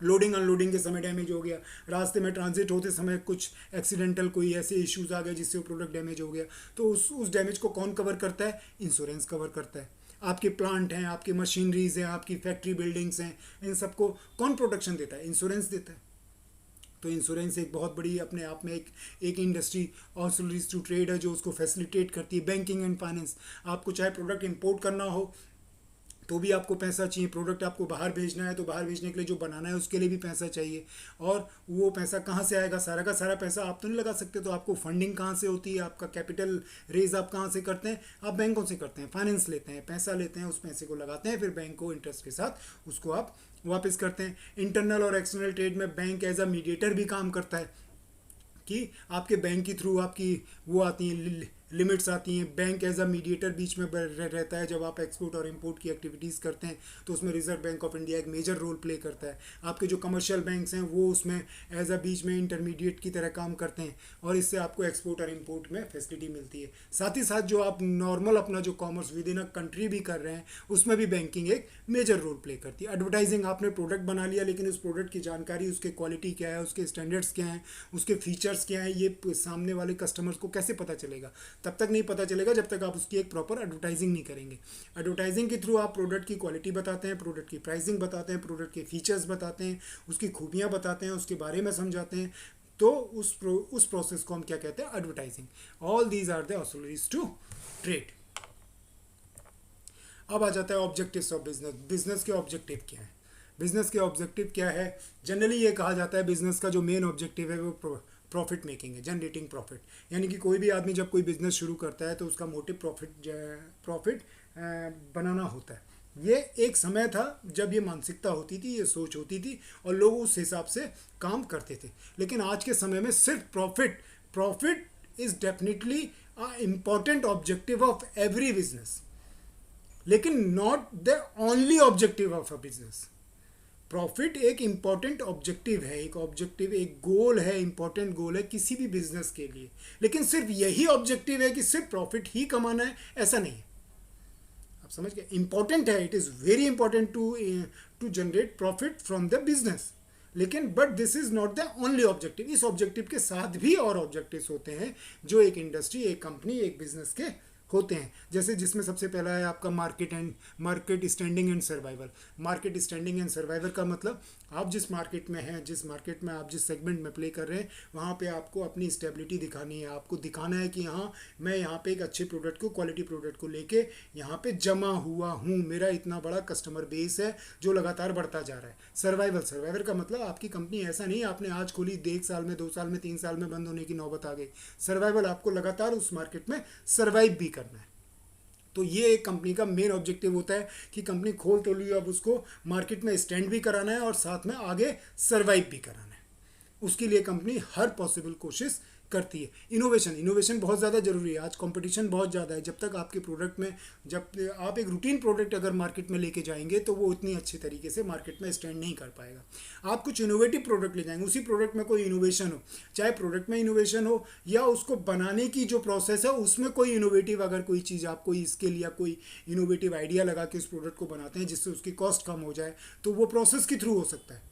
लोडिंग अनलोडिंग के समय डैमेज हो गया, रास्ते में ट्रांजिट होते समय कुछ एक्सीडेंटल कोई ऐसे इश्यूज आ गए जिससे वो प्रोडक्ट डैमेज हो गया, तो उस डैमेज को कौन कवर करता है? इंश्योरेंस कवर करता है। आपके प्लांट हैं, आपकी मशीनरीज हैं, आपकी फैक्ट्री बिल्डिंग्स हैं, इन सबको कौन प्रोटेक्शन देता है? इंश्योरेंस देता है। तो इंश्योरेंस एक बहुत बड़ी अपने आप में एक इंडस्ट्री ऑक्सिलरीज टू ट्रेड है जो उसको फैसिलिटेट करती है। बैंकिंग एंड फाइनेंस, आपको चाहे प्रोडक्ट इंपोर्ट करना हो तो भी आपको पैसा चाहिए, प्रोडक्ट आपको बाहर भेजना है तो बाहर भेजने के लिए जो बनाना है उसके लिए भी पैसा चाहिए, और वो पैसा कहाँ से आएगा? सारा का सारा पैसा आप तो नहीं लगा सकते, तो आपको फंडिंग कहाँ से होती है? आपका कैपिटल रेज आप कहाँ से करते हैं? आप बैंकों से करते हैं, फाइनेंस लेते हैं, पैसा लेते हैं, उस पैसे को लगाते हैं, फिर बैंक को इंटरेस्ट के साथ उसको आप वापस करते हैं। इंटरनल और एक्सटर्नल ट्रेड में बैंक एज अ मीडिएटर भी काम करता है, कि आपके बैंक के थ्रू आपकी वो आती हैं लिमिट्स आती हैं, बैंक एज अ मीडिएटर बीच में रहता है। जब आप एक्सपोर्ट और इंपोर्ट की एक्टिविटीज़ करते हैं तो उसमें रिजर्व बैंक ऑफ इंडिया एक मेजर रोल प्ले करता है। आपके जो कमर्शियल बैंक्स हैं वो उसमें एज अ बीच में इंटरमीडिएट की तरह काम करते हैं, और इससे आपको एक्सपोर्ट और इंपोर्ट में फैसिलिटी मिलती है। साथ ही साथ जो आप नॉर्मल अपना जो commerce with in a country भी कर रहे हैं उसमें भी बैंकिंग एक मेजर रोल प्ले करती है। एडवर्टाइजिंग, आपने प्रोडक्ट बना लिया लेकिन उस प्रोडक्ट की जानकारी, उसके क्वालिटी क्या है, उसके स्टैंडर्ड्स क्या हैं, उसके फीचर्स क्या हैं, ये सामने वाले कस्टमर्स को कैसे पता चलेगा? तब तक नहीं पता चलेगा जब तक आप उसकी एक प्रॉपर एडवर्टाइजिंग नहीं करेंगे। एडवर्टाइजिंग के थ्रू आप प्रोडक्ट की क्वालिटी बताते हैं, प्रोडक्ट की प्राइसिंग बताते हैं, प्रोडक्ट के फीचर्स बताते हैं, उसकी खूबियां बताते हैं, उसके बारे में समझाते हैं, तो उस प्रोसेस को हम क्या कहते हैं? Advertising. All these are the auxiliaries to trade. अब आ जाता है ऑब्जेक्टिव्स ऑफ बिजनेस। बिजनेस के ऑब्जेक्टिव क्या है? बिजनेस के ऑब्जेक्टिव क्या है? जनरली ये कहा जाता है बिजनेस का जो मेन ऑब्जेक्टिव है वो प्रॉफिट मेकिंग है, जनरेटिंग प्रॉफिट। यानी कि कोई भी आदमी जब कोई बिजनेस शुरू करता है तो उसका मोटिव प्रॉफिट बनाना होता है। ये एक समय था जब ये मानसिकता होती थी, ये सोच होती थी, और लोग उस हिसाब से काम करते थे। लेकिन आज के समय में सिर्फ profit is definitely a important objective of every business, लेकिन not the only objective of a business. Profit एक इम्पॉर्टेंट ऑब्जेक्टिव है, एक गोल है, इम्पॉर्टेंट गोल है किसी भी बिजनेस के लिए, लेकिन सिर्फ यही ऑब्जेक्टिव है कि सिर्फ प्रॉफिट ही कमाना है, ऐसा नहीं है। आप समझ गए? इंपॉर्टेंट है, it is very important to generate profit from the business, लेकिन but this is not the only objective. इस ऑब्जेक्टिव के साथ भी और ऑब्जेक्टिव्स होते हैं जो एक इंडस्ट्री, एक कंपनी, एक बिजनेस के होते हैं। जैसे जिसमें सबसे पहला है आपका market standing and survival. Market standing and survival का मतलब आप जिस मार्केट में हैं, जिस मार्केट में आप जिस सेगमेंट में प्ले कर रहे हैं, वहाँ पे आपको अपनी स्टेबिलिटी दिखानी है। आपको दिखाना है कि हाँ, मैं यहाँ पे एक अच्छे प्रोडक्ट को, क्वालिटी प्रोडक्ट को लेके यहाँ पे जमा हुआ हूँ, मेरा इतना बड़ा कस्टमर बेस है जो लगातार बढ़ता जा रहा है। सर्वाइवल का मतलब आपकी कंपनी ऐसा नहीं आपने आज खोली, 1 साल में, 2 साल में, 3 साल में बंद होने की नौबत आ गई। सर्वाइवल आपको लगातार उस मार्केट में सर्वाइव भी करना है। तो ये एक कंपनी का मेन ऑब्जेक्टिव होता है कि कंपनी खोल तो ली, अब उसको मार्केट में स्टैंड भी कराना है और साथ में आगे सर्वाइव भी कराना है। उसके लिए कंपनी हर पॉसिबल कोशिश करती है। इनोवेशन बहुत ज़्यादा जरूरी है। आज कंपटीशन बहुत ज़्यादा है। जब तक आपके प्रोडक्ट में, जब आप एक रूटीन प्रोडक्ट अगर मार्केट में लेके जाएंगे तो वो उतनी अच्छी तरीके से मार्केट में स्टैंड नहीं कर पाएगा। आप कुछ इनोवेटिव प्रोडक्ट ले जाएंगे, उसी प्रोडक्ट में कोई इनोवेशन हो, चाहे प्रोडक्ट में इनोवेशन हो या उसको बनाने की जो प्रोसेस है उसमें कोई इनोवेटिव, अगर कोई चीज़ आप कोई स्किल या कोई इनोवेटिव आइडिया लगा के उस प्रोडक्ट को बनाते हैं जिससे उसकी कॉस्ट कम हो जाए, तो वो प्रोसेस के थ्रू हो सकता है।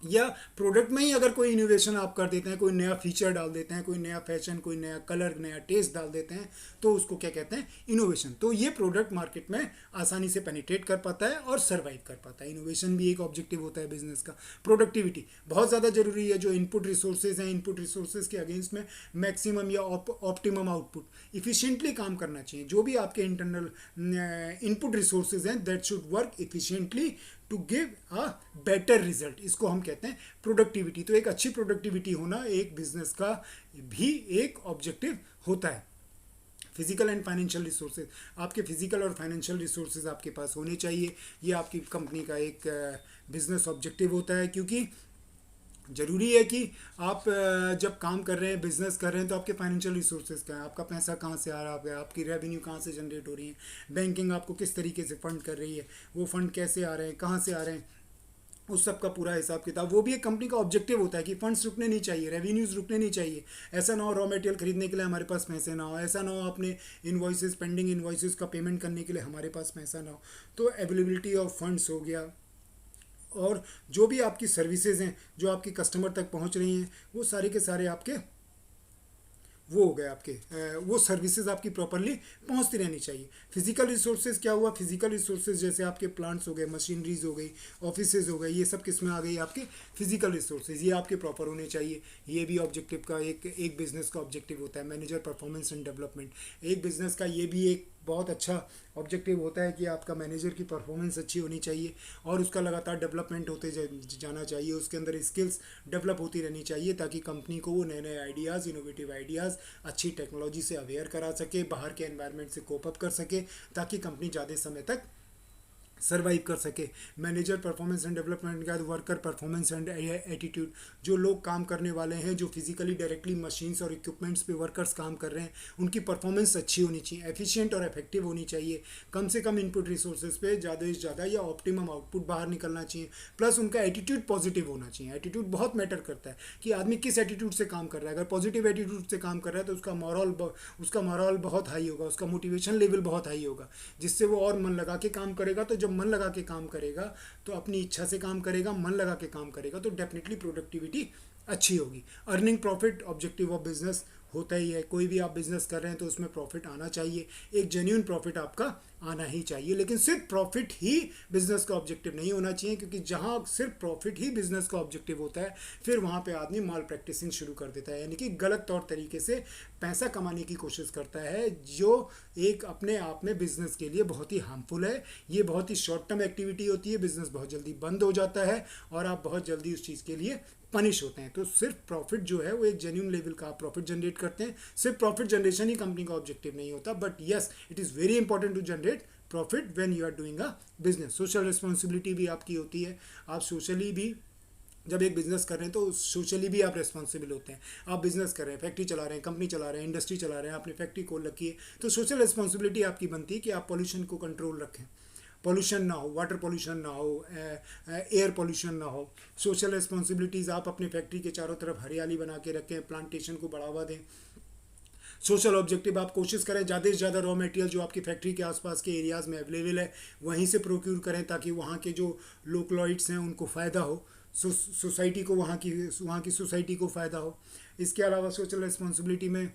या प्रोडक्ट में ही अगर कोई इनोवेशन आप कर देते हैं, कोई नया फीचर डाल देते हैं, कोई नया फैशन, कोई नया कलर, नया टेस्ट डाल देते हैं, तो उसको क्या कहते हैं? इनोवेशन। तो ये प्रोडक्ट मार्केट में आसानी से पेनिट्रेट कर पाता है और सर्वाइव कर पाता है। इनोवेशन भी एक ऑब्जेक्टिव होता है बिजनेस का। प्रोडक्टिविटी बहुत ज़्यादा जरूरी है। जो इनपुट रिसोर्सेज हैं, इनपुट रिसोर्सेज के अगेंस्ट में मैक्सिमम या ऑप्टिमम आउटपुट, इफिशिएंटली काम करना चाहिए। जो भी आपके इंटरनल इनपुट रिसोर्सेज हैं, that should work efficiently to give a better result. इसको हम कहते हैं प्रोडक्टिविटी। तो एक अच्छी प्रोडक्टिविटी होना एक बिजनेस का भी एक ऑब्जेक्टिव होता है। फिजिकल एंड फाइनेंशियल रिसोर्सेज, आपके फिजिकल और फाइनेंशियल रिसोर्सेज आपके पास होने चाहिए। ये आपकी कंपनी का एक बिजनेस ऑब्जेक्टिव होता है, क्योंकि ज़रूरी है कि आप जब काम कर रहे हैं, बिजनेस कर रहे हैं, तो आपके फाइनेंशियल रिसोर्सेज क्या है, आपका पैसा कहाँ से आ रहा है, आपकी रेवेन्यू कहाँ से जनरेट हो रही है, बैंकिंग आपको किस तरीके से फंड कर रही है, वो फंड कैसे आ रहे हैं, कहाँ से आ रहे हैं, उस सब का पूरा हिसाब किताब। वो भी एक कंपनी का ऑब्जेक्टिव होता है कि फंड्स रुकने नहीं चाहिए, रेवेन्यूज़ रुकने नहीं चाहिए। ऐसा ना हो रॉ मटेरियल खरीदने के लिए हमारे पास पैसे ना हो, ऐसा ना हो अपने इन्वॉइसेस, पेंडिंग इन्वॉइसेस का पेमेंट करने के लिए हमारे पास पैसा ना हो। तो अवेलेबिलिटी ऑफ फंड्स हो गया, और जो भी आपकी सर्विसेज हैं जो आपकी कस्टमर तक पहुंच रही हैं, वो सारे के सारे आपके वो हो गए आपके वो सर्विसेज आपकी प्रॉपरली पहुंचती रहनी चाहिए। फिजिकल रिसोर्सेज क्या हुआ, फिजिकल रिसोर्सेज जैसे आपके प्लांट्स हो गए, मशीनरीज हो गई, ऑफिसेज हो गए, ये सब किस में आ गई, आपके फिजिकल रिसोर्सेज, ये आपके प्रॉपर होने चाहिए। ये भी ऑब्जेक्टिव का एक बिजनेस का ऑब्जेक्टिव होता है, मैनेजर परफॉर्मेंस एंड डेवलपमेंट। एक बिजनेस का ये भी एक बहुत अच्छा ऑब्जेक्टिव होता है कि आपका मैनेजर की परफॉर्मेंस अच्छी होनी चाहिए और उसका लगातार डेवलपमेंट होते जाना चाहिए, उसके अंदर स्किल्स डेवलप होती रहनी चाहिए, ताकि कंपनी को वो नए नए आइडियाज़, इनोवेटिव आइडियाज़, अच्छी टेक्नोलॉजी से अवेयर करा सके, बाहर के एनवायरनमेंट से कोप अप कर सके, ताकि कंपनी ज़्यादा समय तक सर्वाइव कर सके। मैनेजर परफॉर्मेंस एंड डेवलपमेंट के बाद वर्कर परफॉर्मेंस एंड एटीट्यूड, जो लोग काम करने वाले हैं, जो फिजिकली डायरेक्टली मशीन्स और इक्विपमेंट्स पे वर्कर्स काम कर रहे हैं, उनकी परफॉर्मेंस अच्छी होनी चाहिए, एफिशिएंट और इफेक्टिव होनी चाहिए, कम से कम इनपुट रिसोर्सेज पे ज़्यादा से ज़्यादा या ऑप्टिमम आउटपुट बाहर निकलना चाहिए। प्लस उनका एटीट्यूड पॉजिटिव होना चाहिए। एटीट्यूड बहुत मैटर करता है कि आदमी किस एटीट्यूड से काम कर रहा है। अगर पॉजिटिव एटीट्यूड से काम कर रहा है तो उसका मॉरल बहुत हाई होगा, उसका मोटिवेशन लेवल बहुत हाई होगा, जिससे वो और मन लगा के काम करेगा। तो जब मन लगा के काम करेगा तो अपनी इच्छा से काम करेगा, मन लगा के काम करेगा, तो डेफिनेटली प्रोडक्टिविटी अच्छी होगी। Earning profit objective of business होता ही है। कोई भी आप बिजनेस कर रहे हैं तो उसमें प्रॉफिट आना चाहिए, एक जेन्युइन प्रॉफिट आपका आना ही चाहिए। लेकिन सिर्फ प्रॉफिट ही बिजनेस का ऑब्जेक्टिव नहीं होना चाहिए, क्योंकि जहां सिर्फ प्रॉफिट ही बिजनेस का ऑब्जेक्टिव होता है, फिर वहां पे आदमी माल प्रैक्टिसिंग शुरू कर देता है, यानी कि गलत तौर तरीके से पैसा कमाने की कोशिश करता है, जो एक अपने आप में बिजनेस के लिए बहुत ही हार्मफुल है। ये बहुत ही शॉर्ट टर्म एक्टिविटी होती है, बिजनेस बहुत जल्दी बंद हो जाता है और आप बहुत जल्दी उस चीज़ के लिए पनिश होते हैं। तो सिर्फ प्रॉफिट जो है वो एक जेन्युइन लेवल का आप प्रॉफिट जनरेट करते हैं। सिर्फ प्रॉफिट जनरेशन ही कंपनी का ऑब्जेक्टिव नहीं होता, but yes, it is very important to generate profit when you are doing a business. Social responsibility भी आपकी होती है। आप सोशली भी जब एक बिजनेस कर रहे हैं तो सोशली भी आप रिस्पॉन्सिबल होते हैं। आप बिजनेस कर रहे हैं, फैक्ट्री चला रहे हैं, कंपनी चला रहे हैं, इंडस्ट्री चला रहे हैं, आपने फैक्ट्री खोल रखी है, तो सोशल रिस्पॉन्सिबिलिटी आपकी बनती है कि आप पॉल्यूशन को कंट्रोल रखें, पॉल्यूशन ना हो, वाटर पॉल्यूशन ना हो, एयर पॉल्यूशन ना हो। सोशल रिस्पॉन्सिबिलिटीज़, आप अपनी फैक्ट्री के चारों तरफ हरियाली बना के रखें, प्लांटेशन को बढ़ावा दें। सोशल ऑब्जेक्टिव, आप कोशिश करें ज़्यादा से ज़्यादा रॉ मटेरियल जो आपकी फैक्ट्री के आसपास के एरियाज़ में अवेलेबल है वहीं से प्रोक्यूर करें, ताकि वहाँ के जो लोकलॉइड्स हैं उनको फ़ायदा हो, सोसाइटी को, वहाँ की सोसाइटी को फ़ायदा हो। इसके अलावा सोशल रिस्पॉन्सिबिलिटी में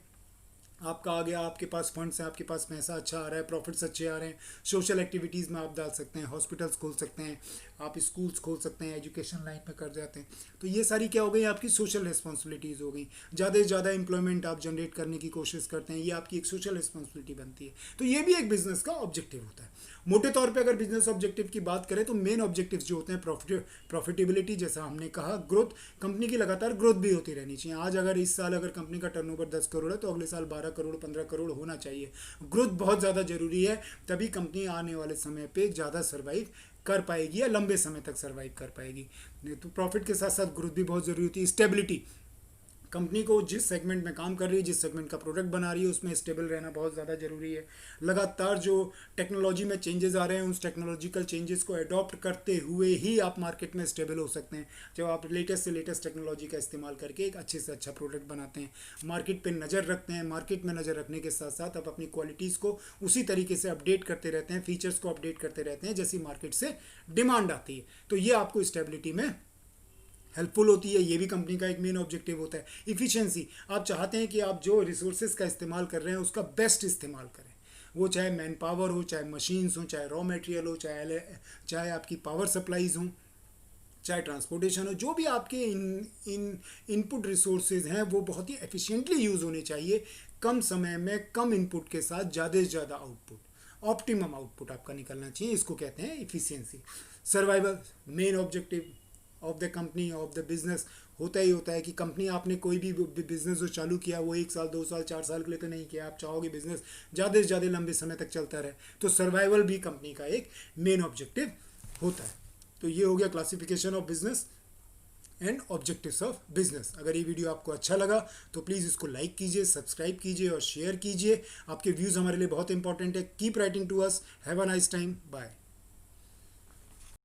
आपका आ गया, आपके पास फंड्स हैं, आपके पास पैसा अच्छा आ रहा है, प्रॉफिट्स अच्छे आ रहे हैं, सोशल एक्टिविटीज़ में आप डाल सकते हैं, हॉस्पिटल्स खोल सकते हैं, आप स्कूल्स खोल सकते हैं, एजुकेशन लाइन में कर जाते हैं। तो ये सारी क्या हो गई, आपकी सोशल रिस्पॉन्सिबिलिटीज़ हो गई। ज़्यादा से ज़्यादा एम्प्लॉयमेंट आप जनरेट करने की कोशिश करते हैं, ये आपकी एक सोशल रिस्पॉन्सिबिलिटी बनती है। तो ये भी एक बिजनेस का ऑब्जेक्टिव होता है। मोटे तौर पे अगर बिजनेस ऑब्जेक्टिव की बात करें तो मेन ऑब्जेक्टिव्स जो होते हैं, प्रॉफिटेबिलिटी, जैसा हमने कहा, ग्रोथ, कंपनी की लगातार ग्रोथ भी होती रहनी चाहिए। आज अगर इस साल अगर कंपनी का टर्नओवर 10 करोड़ है तो अगले साल 12 करोड़ 15 करोड़ होना चाहिए। ग्रोथ बहुत ज़्यादा ज़रूरी है, तभी कंपनी आने वाले समय पे ज़्यादा सर्वाइव कर पाएगी या लंबे समय तक सर्वाइव कर पाएगी। तो प्रॉफिट के साथ साथ ग्रोथ भी बहुत ज़रूरी होती है। स्टेबिलिटी, कंपनी को जिस सेगमेंट में काम कर रही है, जिस सेगमेंट का प्रोडक्ट बना रही है, उसमें स्टेबल रहना बहुत ज़्यादा ज़रूरी है। लगातार जो टेक्नोलॉजी में चेंजेस आ रहे हैं, उस टेक्नोलॉजिकल चेंजेस को अडॉप्ट करते हुए ही आप मार्केट में स्टेबल हो सकते हैं। जब आप लेटेस्ट से लेटेस्ट टेक्नोलॉजी का इस्तेमाल करके एक अच्छे से अच्छा प्रोडक्ट बनाते हैं, मार्केट पर नज़र रखते हैं, मार्केट में नज़र रखने के साथ साथ आप अपनी क्वालिटीज़ को उसी तरीके से अपडेट करते रहते हैं, फीचर्स को अपडेट करते रहते हैं जैसी मार्केट से डिमांड आती है। तो ये आपको स्टेबिलिटी में हेल्पफुल होती है। ये भी कंपनी का एक मेन ऑब्जेक्टिव होता है। इफ़िशिएंसी, आप चाहते हैं कि आप जो रिसोर्सेज का इस्तेमाल कर रहे हैं उसका बेस्ट इस्तेमाल करें, वो चाहे मैन पावर हो, चाहे मशीन्स हो, चाहे रॉ मटेरियल हो, चाहे आपकी पावर सप्लाईज हो, चाहे ट्रांसपोर्टेशन हो, जो भी आपके इनपुट रिसोर्सेज हैं वो बहुत ही एफिशिएंटली यूज़ होने चाहिए। कम समय में कम इनपुट के साथ ज़्यादा से ज़्यादा आउटपुट, ऑप्टिमम आउटपुट आपका निकलना चाहिए। इसको कहते हैं efficiency. Survival, main objective of the company of the business होता ही होता है कि कंपनी आपने कोई भी बिजनेस जो चालू किया वो 1 साल 2 साल 4 साल के लिए तो नहीं किया, आप चाहोगे बिजनेस ज़्यादा से ज़्यादा लंबे समय तक चलता रहे, तो सर्वाइवल भी कंपनी का एक मेन ऑब्जेक्टिव होता है। तो ये हो गया classification of business and objectives of business. अगर ये वीडियो आपको अच्छा लगा तो प्लीज़ इसको लाइक कीजिए, सब्सक्राइब कीजिए और शेयर कीजिए। आपके व्यूज़ हमारे लिए बहुत इंपॉर्टेंट है। Keep writing to us. Have a nice time. Bye.